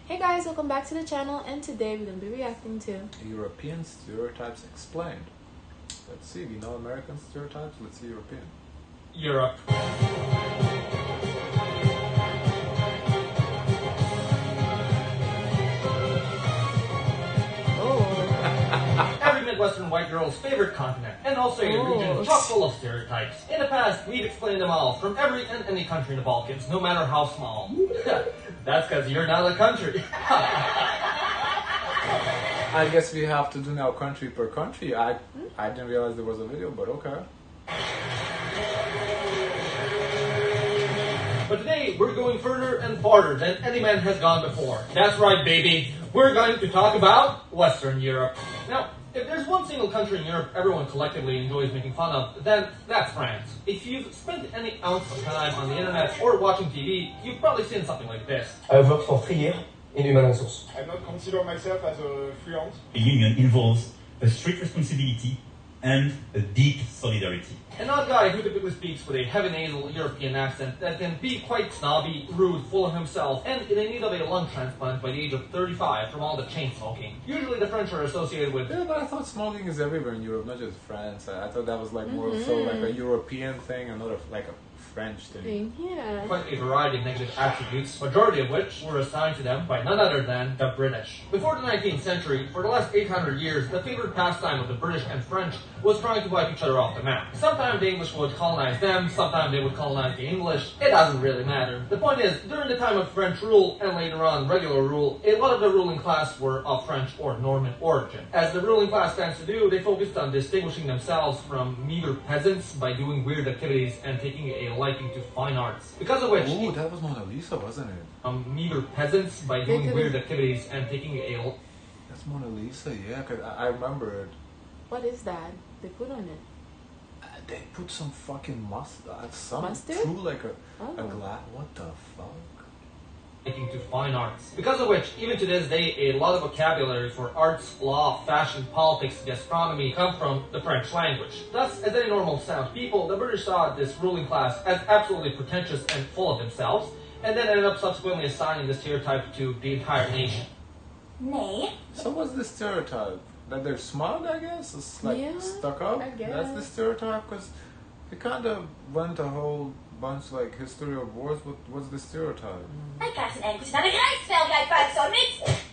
Hey guys, welcome back to the channel, and today we're going to be reacting to European Stereotypes Explained. Let's see, we know American stereotypes, let's see European. Europe. Every Midwestern white girl's favorite continent, and also a region chock full of stereotypes. In the past, we've explained them all, from every and any country in the Balkans, no matter how small. That's because you're not a country. I guess we have to do now country per country. I didn't realize there was a video, but okay. But today, we're going further and farther than any man has gone before. That's right, baby. We're going to talk about Western Europe. Now, if there's one single country in Europe everyone collectively enjoys making fun of, then that's France. If you've spent any ounce of time on the internet or watching TV, you've probably seen something like this. I work for 3 years in human resources. I don't consider myself as a fluent. A union involves a strict responsibility and a deep solidarity. An odd guy who typically speaks with a heavy nasal European accent that can be quite snobby, rude, full of himself, and in need of a lung transplant by the age of 35 from all the chain smoking. Usually the French are associated with... Yeah, but I thought smoking is everywhere in Europe, not just France. I thought that was like more so like a European thing and not like a French thing. Yeah. quite a variety of negative attributes, majority of which were assigned to them by none other than the British. Before the 19th century, for the last 800 years, the favorite pastime of the British and French was trying to wipe each other off the map. Sometimes the English would colonize them, sometimes they would colonize the English. It doesn't really matter. The point is, during the time of French rule, and later on regular rule, a lot of the ruling class were of French or Norman origin. As the ruling class tends to do, they focused on distinguishing themselves from meager peasants by doing weird activities and taking a liking to fine arts. Because of which... Ooh, that was Mona Lisa, wasn't it? meager peasants by doing weird activities and taking a... That's Mona Lisa, yeah, cause I remember it. What is that they put on it? They put some fucking mustard, Mustard? through like a glass. What the fuck? Taking to fine arts. Because of which, even to this day, a lot of vocabulary for arts, law, fashion, politics, gastronomy come from the French language. Thus, as any normal sound people, the British saw this ruling class as absolutely pretentious and full of themselves, and then ended up subsequently assigning the stereotype to the entire nation. Nee. So what's the stereotype? That they're smug, I guess? It's like stuck up? I guess. That's the stereotype? Because it kind of went a whole bunch like history of wars. What's the stereotype? Hij krijgt een enkeltje naar de krijgsveld bij Buikzoon niet.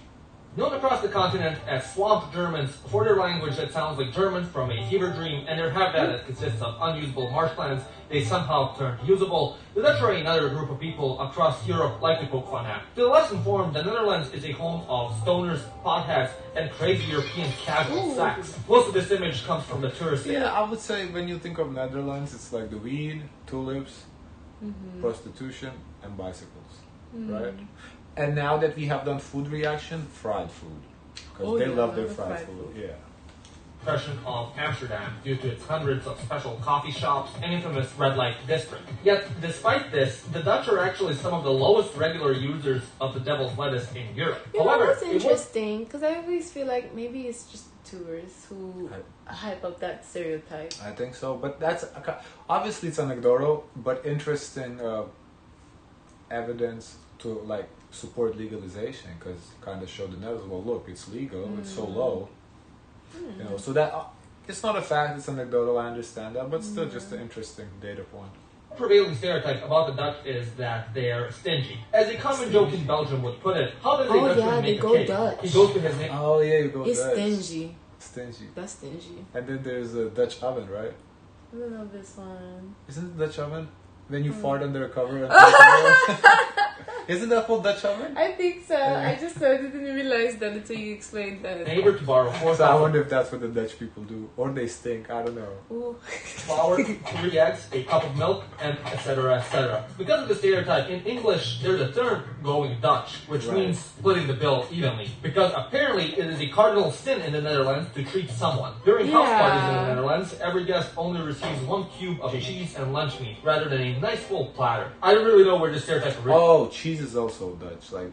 Known across the continent as swamp Germans for their language that sounds like German from a fever dream and their habitat that consists of unusable marshlands they somehow turned usable, the Dutch are another group of people across Europe like to poke fun at. To the less informed, the Netherlands is a home of stoners, potheads, and crazy European casual sex. Most of this image comes from the tourist. Yeah, I would say when you think of Netherlands, it's like the weed, tulips, prostitution, and bicycles, right? And now that we have done food reaction, fried food. Because they love their fried food. Yeah. Impression of Amsterdam due to its hundreds of special coffee shops and infamous red light district. Yet, despite this, the Dutch are actually some of the lowest regular users of the devil's lettuce in Europe. Yeah, However, that's interesting, because I always feel like maybe it's just tourists who hype up that stereotype. I think so, but that's obviously it's anecdotal, but interesting evidence to like support legalization, because kind of show the Netherlands, well, look, it's legal, it's so low. You know, so that it's not a fact, it's anecdotal, I understand that, but still just an interesting data point. prevailing stereotype about the Dutch is that they're stingy. As a common joke in Belgium would put it, how does a Dutchman make a cake? Dutch. He goes to his name. Oh yeah, you go It's Dutch. stingy. Stingy. That's stingy. And then there's a Dutch oven, right? I don't know this one. Isn't it Dutch oven? Then you fart under a cover and isn't that called Dutch oven? I think so. I just didn't realize that until you explained that. Neighbor to borrow So I wonder if that's what the Dutch people do. Or they stink, I don't know. Ooh. flour, 3 eggs, a cup of milk, and etc. etc. Because of the stereotype, in English there's a term going Dutch, which means splitting the bill evenly. Because apparently it is a cardinal sin in the Netherlands to treat someone. During house parties in the Netherlands, every guest only receives 1 cube of cheese and lunch meat, rather than a nice full platter. I don't really know where this stereotype originates. Oh, cheese is also Dutch, like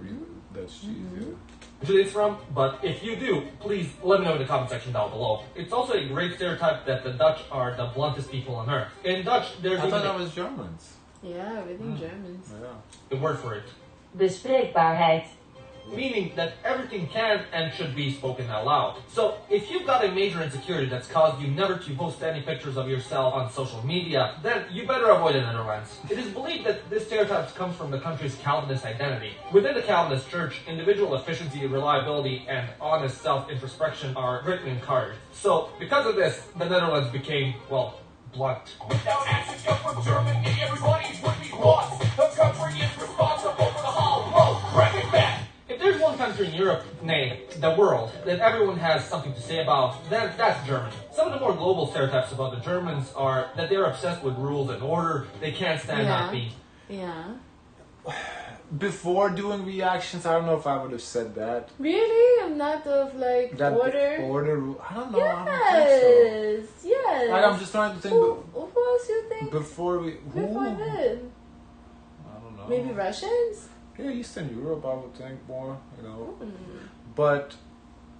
Dutch cheese, yeah. It's from, but if you do, please let me know in the comment section down below. It's also a great stereotype that the Dutch are the bluntest people on earth. In Dutch, there's I even thought that was Germans. Yeah, everything Germans. Yeah. a word for it. Bespreekbaarheid. meaning that everything can and should be spoken out loud. So, if you've got a major insecurity that's caused you never to post any pictures of yourself on social media, then you better avoid the Netherlands. It is believed that this stereotype comes from the country's Calvinist identity. Within the Calvinist Church, individual efficiency, reliability, and honest self-introspection are greatly encouraged. So, because of this, the Netherlands became, well, blunt. Without actions come from Germany, everybody's would be lost. The country is responsible for the whole world. Bring it back. If there's one country in Europe, nay, the world, that everyone has something to say about, then that's Germany. Some of the more global stereotypes about the Germans are that they're obsessed with rules and order, they can't stand not being. Yeah. Before doing reactions, I don't know if I would have said that. Really? I'm not of like That order. I don't know. Yes. I don't think so. Yes. Like, I'm just trying to think. Who else you think? Before we. Before them? I don't know. Maybe Russians? Yeah, Eastern Europe, I would think more. But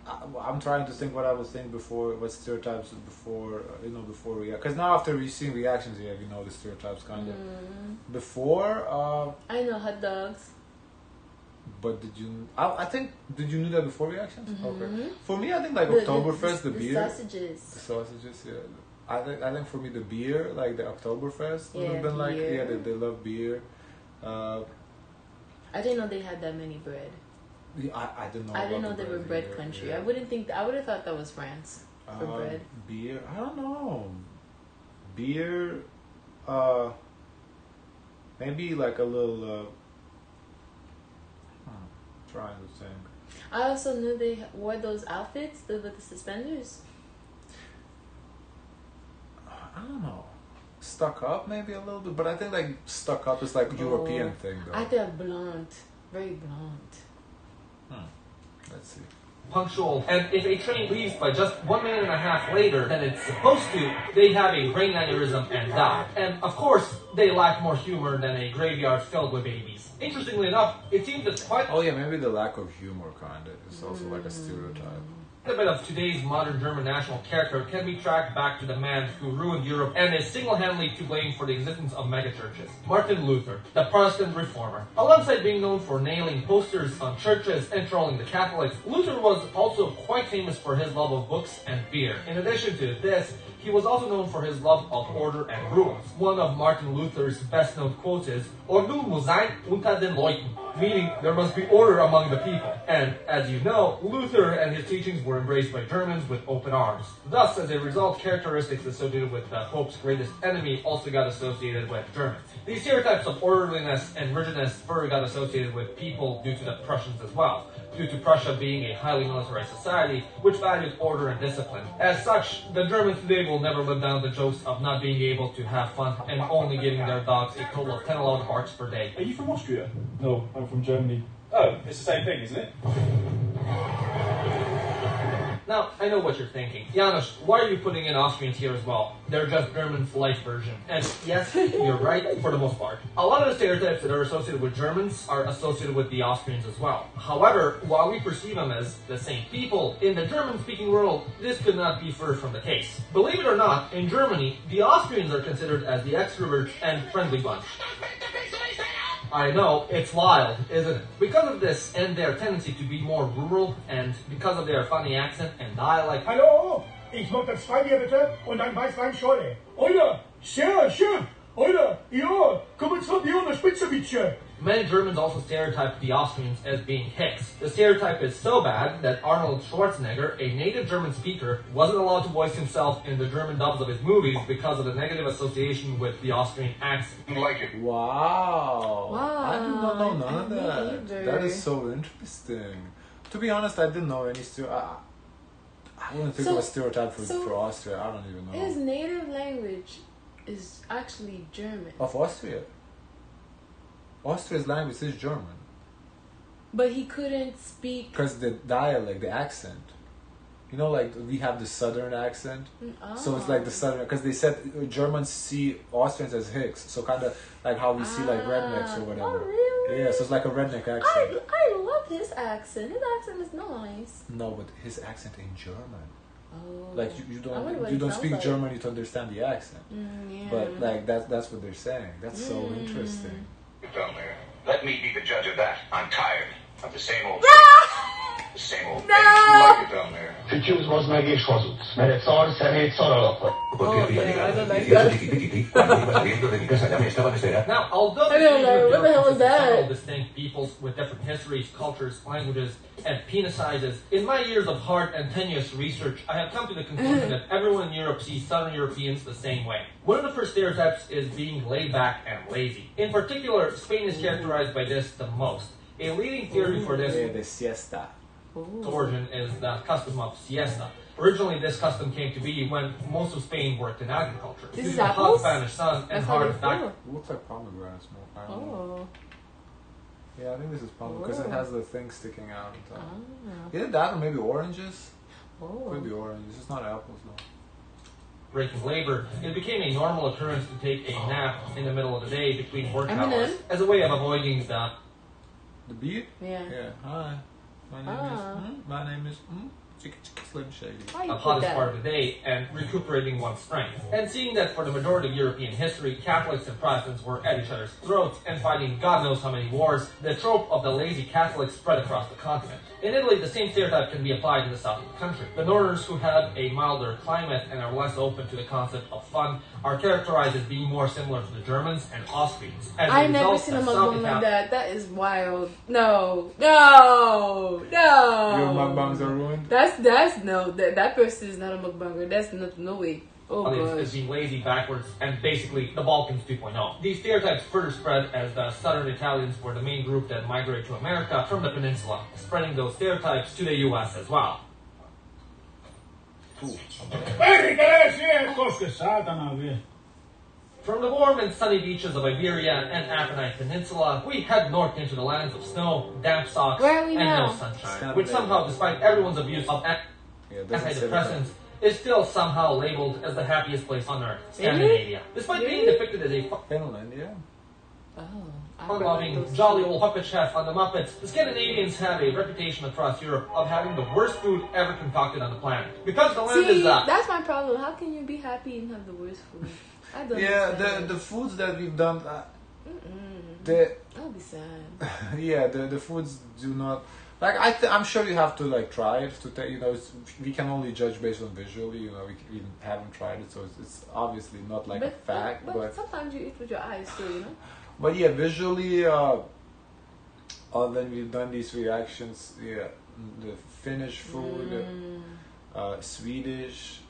I'm trying to think what I was thinking before. What stereotypes before? Before because now after seeing reactions, the stereotypes kind of. Before. I know hot dogs. But did you? I think did you know that before reactions? Okay. For me, I think like Oktoberfest, the beer, sausages. the sausages. Yeah. I think for me the beer, like the Oktoberfest, would have been like they love beer. I didn't know they had that many bread. Yeah, I didn't know. I didn't know they were bread country. Yeah. I would have thought that was France for bread. Beer. I don't know. Beer. Maybe like a little. Trying to think. I also knew they wore those outfits with the suspenders. I don't know. Stuck up maybe a little bit, but I think like stuck up is like a European thing though. I think blunt, very blunt. Let's see. Punctual, and if a train leaves by just 1.5 minutes later than it's supposed to, they have a brain aneurysm and die. And of course, they lack more humor than a graveyard filled with babies. Interestingly enough, it seems that quite maybe the lack of humor kind of is also like a stereotype. a bit of today's modern German national character can be tracked back to the man who ruined Europe and is single-handedly to blame for the existence of megachurches, Martin Luther, the Protestant reformer. Alongside being known for nailing posters on churches and trolling the Catholics, Luther was also quite famous for his love of books and beer. In addition to this, he was also known for his love of order and rules. One of Martin Luther's best-known quotes is, Ordnung muss sein unter den Leuten, meaning there must be order among the people. And, as you know, Luther and his teachings were embraced by Germans with open arms. Thus, as a result, characteristics associated with the Pope's greatest enemy also got associated with Germans. These stereotypes of orderliness and rigidness further got associated with people due to the Prussians as well, due to Prussia being a highly militarized society which values order and discipline. As such, the Germans today will never live down the jokes of not being able to have fun and only giving their dogs a total of 10 loud barks per day. Are you from Austria? No, I'm from Germany. Oh, it's the same thing, isn't it? Now, I know what you're thinking. Janusz, why are you putting in Austrians here as well? They're just German's light version. And yes, you're right, for the most part. A lot of the stereotypes that are associated with Germans are associated with the Austrians as well. However, while we perceive them as the same people, in the German-speaking world, this could not be further from the case. Believe it or not, in Germany, the Austrians are considered as the extroverts and friendly bunch. I know, it's wild, isn't it? Because of this and their tendency to be more rural, and because of their funny accent and dialect. Hallo, ich möchte 2 Bier bitte und ein Weißwein Scholle. Oder, sehr schön. Oder, ja, komm mit 2 Bier und eine Spitze bitte. Many Germans also stereotype the Austrians as being hicks. The stereotype is so bad that Arnold Schwarzenegger, a native German speaker, wasn't allowed to voice himself in the German dubs of his movies because of the negative association with the Austrian accent. Wow. Wow. I did not know none of Me that. either. That is so interesting. To be honest, I didn't know any I wouldn't think of a stereotype for Austria. I don't even know. His native language is actually German. Of Austria? Austria's language is German. But he couldn't speak. Because the dialect, the accent. You know, like we have the southern accent. So it's like the southern, because they said Germans see Austrians as hicks. So kind of like how we see like rednecks or whatever. Oh, really? Yeah, so it's like a redneck accent. I love his accent. His accent is nice. No, but his accent in German. Oh. Like you don't speak German to understand the accent. Yeah. But like that's what they're saying. That's so interesting. Down there. Let me be the judge of that. I'm tired. Of the same old the same old No! things. You like it down there. Tükürüz az meg és hazudsz, mert egy szar szemét szar alap vagy. Oh, yeah, I don't like that. Now, although I don't know, what the hell is that? several distinct peoples with different histories, cultures, languages, and penis sizes, in my years of hard and tenuous research, I have come to the conclusion that everyone in Europe sees Southern Europeans the same way. One of the first stereotypes is being laid back and lazy. In particular, Spain is characterized by this the most. A leading theory for this The siesta. origin is the custom of siesta. Originally, this custom came to be when most of Spain worked in agriculture. This Due is to the hot apples? Spanish sun and That's how hard they back. feel. It looks like pomegranates more. I don't know. Oh. Yeah, I think this is pomegranate because it Oh. has the thing sticking out. On top. Ah. Either that or maybe oranges. Oh. Could be oranges. It's not apples though. Breaking labor, it became a normal occurrence to take a nap in the middle of the day between work Eminem? hours as a way of avoiding the The beat? Yeah. Yeah. Hi. My name is Slim Shady. Why you put hottest that? part of the day and recuperating one's strength. And seeing that for the majority of European history, Catholics and Protestants were at each other's throats and fighting God knows how many wars, the trope of the lazy Catholics spread across the continent. In Italy, the same stereotype can be applied in the south of the country. The northerners who have a milder climate and are less open to the concept of fun are characterized as being more similar to the Germans and Austrians. As a I've never result, seen a the South mukbang like Ita- that. That is wild. No. Your mukbangs are ruined? That person is not a mukbanger. That's no way. Oh as gosh. being lazy, backwards, and basically the Balkans 2.0. These stereotypes further spread as the Southern Italians were the main group that migrated to America from the peninsula, spreading those stereotypes to the US as well. From the warm and sunny beaches of Iberia and Apennine Peninsula, we head north into the lands of snow, damp socks, Where are we and now? no sunshine, which somehow, despite everyone's abuse of Yeah, doesn't say antidepressants, is still somehow labeled as the happiest place on earth, Really? Scandinavia. Despite being depicted as a Finland, yeah. Oh. fun-loving, jolly old puppet chef on the Muppets, the Scandinavians have a reputation across Europe of having the worst food ever concocted on the planet. Because the land See, is that's my problem. How can you be happy and have the worst food? I don't understand. The foods that we've done, I'll be sad. yeah, the foods do not like. I'm sure you have to like try it to tell. We can only judge based on visually. We haven't tried it, so it's obviously not like a fact. But sometimes you eat with your eyes too, But yeah, visually, when we've done these reactions, yeah, the Finnish food, Swedish.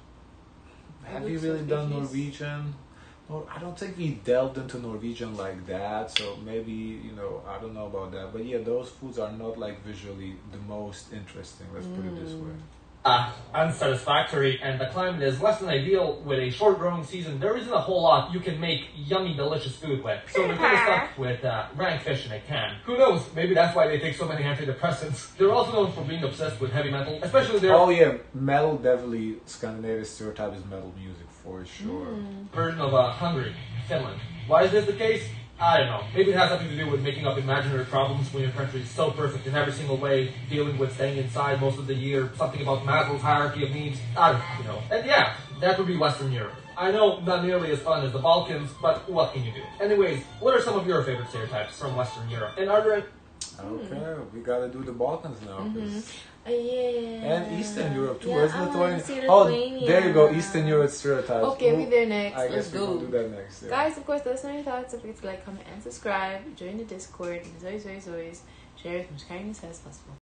Have you really done Norwegian? No, I don't think we delved into Norwegian like that, so maybe, I don't know about that. But yeah, those foods are not like visually the most interesting, let's put it this way. Unsatisfactory, and the climate is less than ideal. With a short growing season, there isn't a whole lot you can make yummy, delicious food with. So they're kind of stuck with rank fish in a can. Who knows? Maybe that's why they take so many antidepressants. They're also known for being obsessed with heavy metal, especially their Metal, definitely, Scandinavian stereotype is metal music for sure. version of Hungary, Finland. Why is this the case? I don't know. Maybe it has something to do with making up imaginary problems when your country is so perfect in every single way, dealing with staying inside most of the year, something about Maslow's hierarchy of needs. I don't know. And yeah, that would be Western Europe. I know not nearly as fun as the Balkans, but what can you do? Anyways, what are some of your favorite stereotypes from Western Europe? And are there... Okay, we gotta do the Balkans now. Yeah. And Eastern Europe too, Yeah, isn't I it? wanna see Oh, Lithuania. there you go, Eastern Europe stereotypes. Okay, we're there next. I Let's guess we're go. gonna do that next. Yeah. Guys, of course, let us know your thoughts. Don't forget to like, comment, and subscribe. Join the Discord. And as always, share as much kindness as possible.